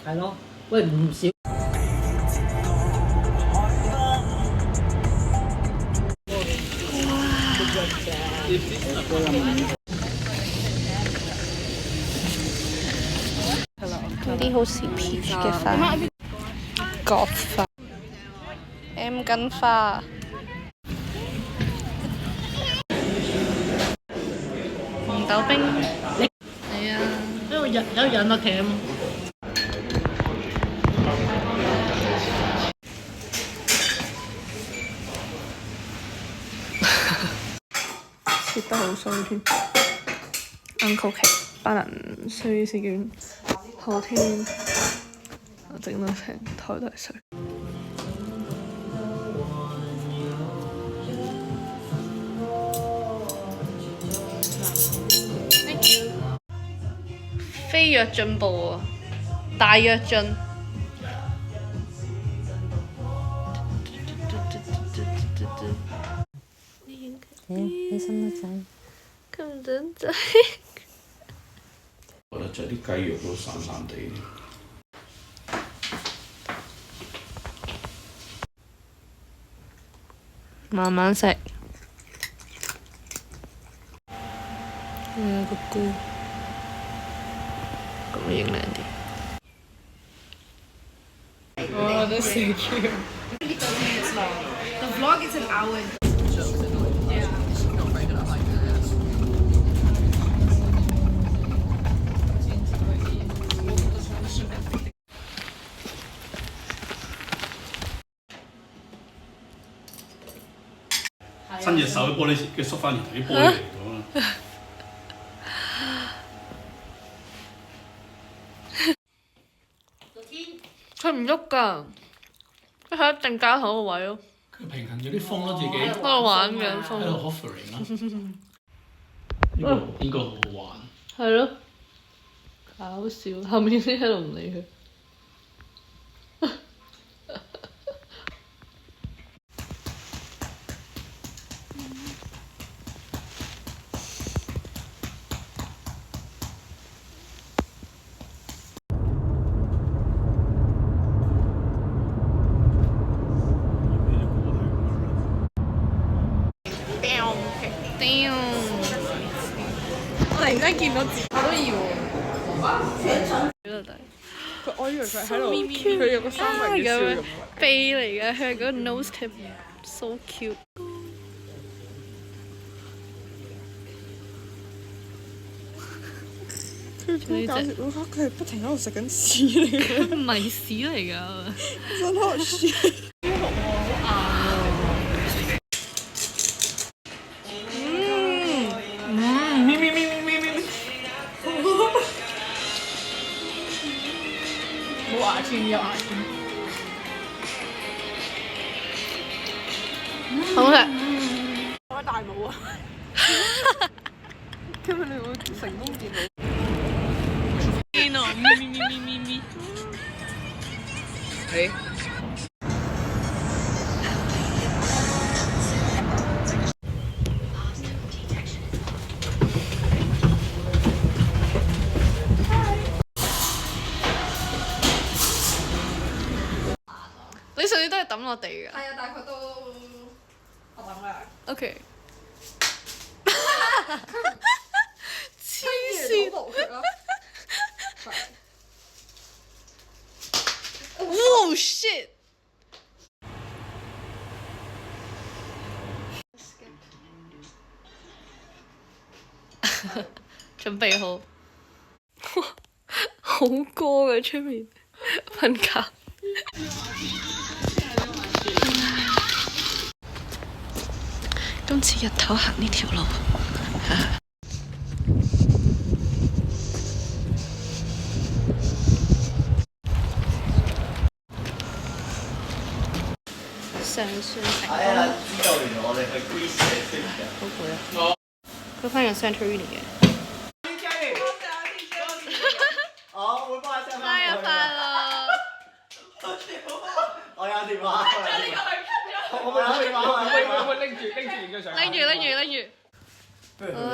係咯，喂唔少。呢啲好似 peach 嘅花，角花，M 根花。紅豆冰，係啊，有人啊鉗。切得好衰添。Uncle Cake 班人衰試卷，後天我整到成台都係水。飛躍進步啊！大躍進。你心得仔，咁真仔。我覺得就係啲雞肉都散散地。慢慢食。個菇，咁影靚啲。哦，都死 Q。The vlog is an hour. 伸隻手喺玻璃嘅縮翻嚟同啲玻璃嚟咗啦。佢唔喐㗎，佢係一定加好個位咯。佢平衡咗啲風咯，自己喺度玩緊風。喺度 hovering 啦。呢個應該好好玩。係咯，搞笑，後面先喺度唔理佢。我突然間見到自己，我都要。我以為佢喺度，佢有個三文嘅笑容。鼻嚟嘅，佢係嗰個 nose tip，so cute。佢好搞笑，佢係不停喺度食緊屎嚟嘅，唔係屎嚟㗎。真係屎。冇牙籤，有牙籤。好食。開大帽啊！今日你會成功見到。邊啊？咪。係。你上次都係抌落地㗎。係啊，但係佢都我諗啦。OK。黐線。Oh shit！ 準備好。好歌嘅出面瞓覺。今次日頭行呢條路，上船成功。知道原來我哋去 Greece 嘅先嘅。好攰啊！佢翻入 Santorini 嘅。我會幫你 send 生翻日快樂！我有電話。我有電話。喂，拎住影張相。拎住。不如去個哇！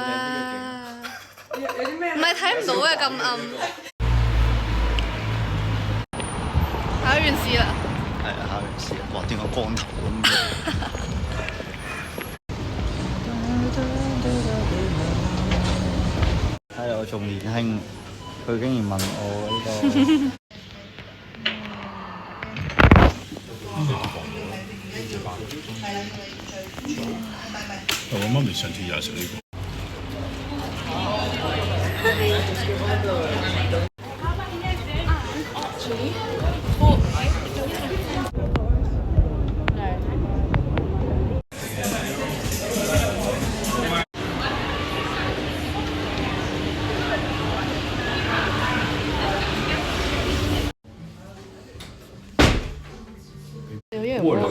有啲咩？唔係睇唔到嘅咁暗。完試啦。係啊，考完試啊！哇，點解光頭咁嘅？睇嚟我仲年輕，佢竟然問我呢個。我媽咪上次又係食呢個。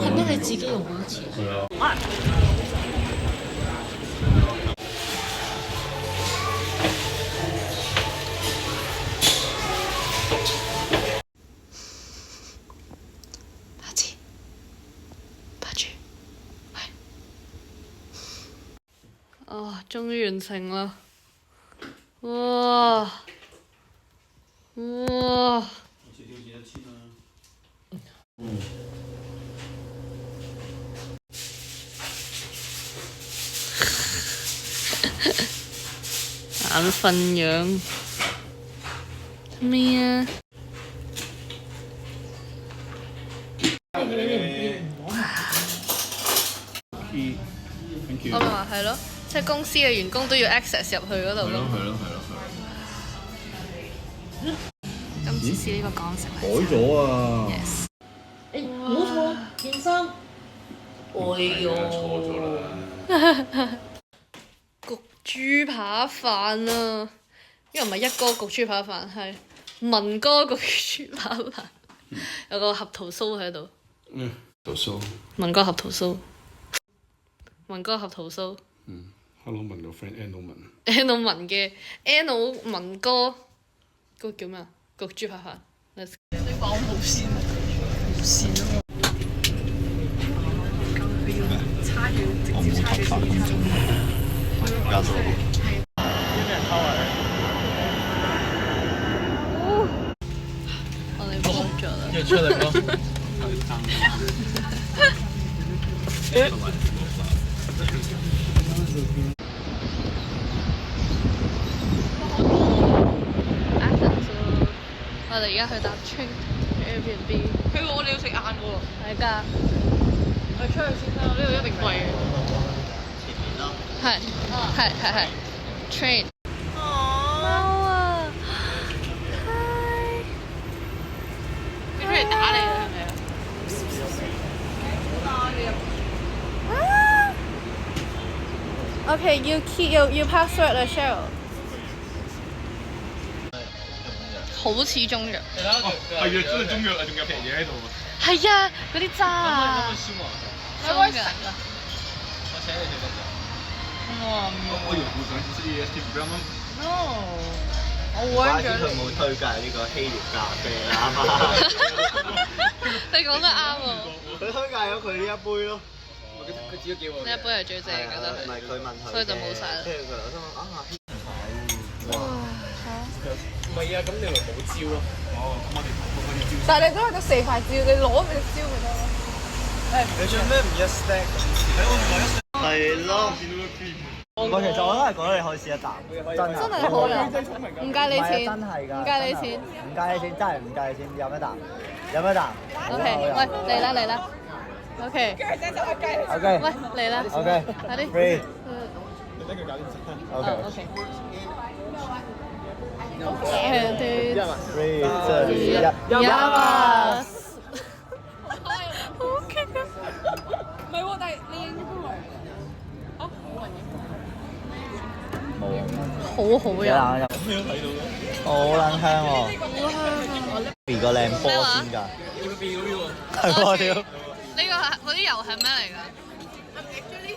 肯定係自己用嗰次。啊！終於完成啦！哇！哇！眼瞓樣咩啊？我咪話係咯，即係公司嘅員工都要 access 入去嗰度咯。係咯。今次試呢個港式改咗啊！ Yes。誒，冇錯，件衫。哎呦！錯咗啦。焗豬扒飯啊！呢個唔係一哥焗豬扒飯，係文哥焗豬扒飯，有個合桃酥喺度。桃酥。文哥合桃酥。文哥合桃酥。Hello 文個 friend Anno 文。Anno 文嘅 Anno 文哥，嗰個叫咩啊？焗豬扒飯。你講無線，無線啊！我冇頭髮，加數。我哋幫咗啦。要出嚟咯。我哋而家去搭 train 去 Airbnb。佢話我哋要食晏喎。係㗎。我出去先啦，呢度一定貴嘅。前面啦。係。train。貓啊！佢出嚟打你啦，係咪啊？Okay, you password a shell。好似中藥。係啊，真係中藥啊，仲有平嘢喺度啊！係啊，嗰啲渣啊。你可以食啊！我請你食得㗎。我用戶想食嘢添，唔啱啱。No，我怪揾咗之佢冇推介呢個希臘咖啡啦。你講得啱喎。佢推介咗佢呢一杯咯。佢自己叫我。呢一杯係最正嘅，覺得唔係佢問佢，所以就冇晒啦。跟住佢我心諗啊，哇！唔係啊，咁你咪冇招咯。哦，咁我哋嗰啲招。但係你都係得4塊蕉，你攞佢隻蕉咪得咯。你做咩唔一 stack？係咯。我其實我都係覺得你可以試一啖，真係好啊！唔計你錢，真係㗎，唔計你錢，唔計你錢，真係唔計你錢，飲一啖，飲一啖。OK，喂，嚟啦，OK，喂，嚟啦，OK，快啲 ，three，你等佢搞掂先。 OK， ，OK， 3、2、1，呀！好勁啊！唔係喎，但係你影咗佢啊？冇，好好飲。好撚香喎！變個靚波先㗎，係喎屌！呢個係嗰啲油係咩嚟㗎？ Actually，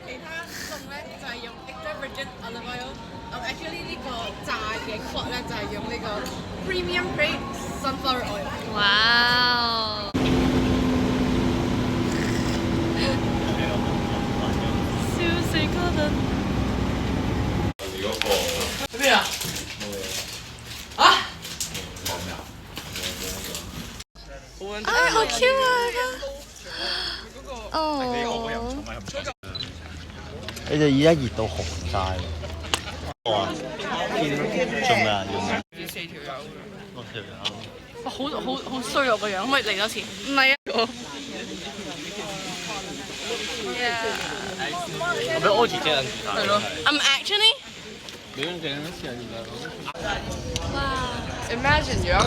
其他餸咧就係用 extra virgin olive oil。actually 呢個炸嘅 cod 咧就係用呢個 premium grade sunflower oil。哇！笑死嗰陣。咩啊？冇嘢。啊？講咩啊？好啊，好 Q 啊！哦，你哋而家熱到紅晒喎。哇！做咩啊？要咩？4條友。6條友。哇，好衰我個樣，可唔可以嚟多次？唔係啊。我俾柯住遮緊住晒。係咯。I'm actually。你用這樣試下而家。哇 ！Imagine 如果。